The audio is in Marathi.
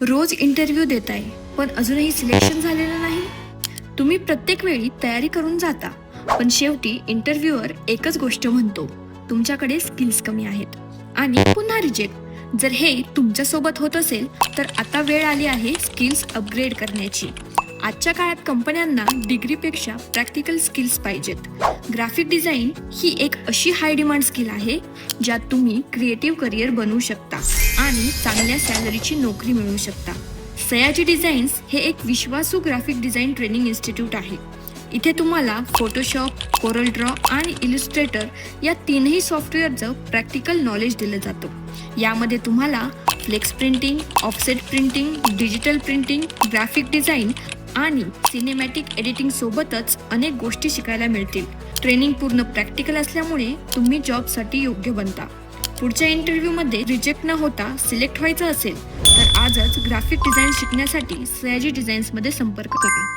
रोज इंटरव्ह्यू देताय पण अजूनही सिलेक्शन झालेलं नाही. तुम्ही प्रत्येक वेळी तयारी करून जाता पण शेवटी इंटरव्ह्यूअर एकच गोष्ट म्हणतो, तुमच्याकडे स्किल्स कमी आहेत आणि पुन्हा रिजेक्ट. जर हे तुमच्यासोबत होत असेल तर आता वेळ आली आहे स्किल्स अपग्रेड करण्याची. आजच्या काळात कंपन्यांना डिग्रीपेक्षा प्रॅक्टिकल स्किल्स पाहिजेत. ग्राफिक डिझाईन ही एक अशी हाय डिमांड स्किल आहे ज्यात तुम्ही क्रिएटिव्ह करिअर बनवू शकता आणि चांगल्या सॅलरीची नोकरी मिळवू शकता. सयाजी डिझाईन्स हे एक विश्वासू ग्राफिक डिझाईन ट्रेनिंग इन्स्टिट्यूट आहे. इथे तुम्हाला फोटोशॉप, कोरल ड्रॉ आणि इलिस्ट्रेटर या तीनही सॉफ्टवेअरचं प्रॅक्टिकल नॉलेज दिलं जातं. यामध्ये तुम्हाला flex printing, offset printing, digital printing, graphic design आणि सिनेमॅटिक एडिटिंग सोबतच अनेक गोष्टी शिकायला मिळतील. ट्रेनिंग पूर्ण प्रॅक्टिकल असल्यामुळे तुम्ही जॉबसाठी योग्य बनता. पुढच्या इंटरव्ह्यूमध्ये रिजेक्ट न होता सिलेक्ट व्हायचं असेल तर आजच ग्राफिक डिझाईन शिकण्यासाठी सयाजी डिझाईन्समध्ये संपर्क करा.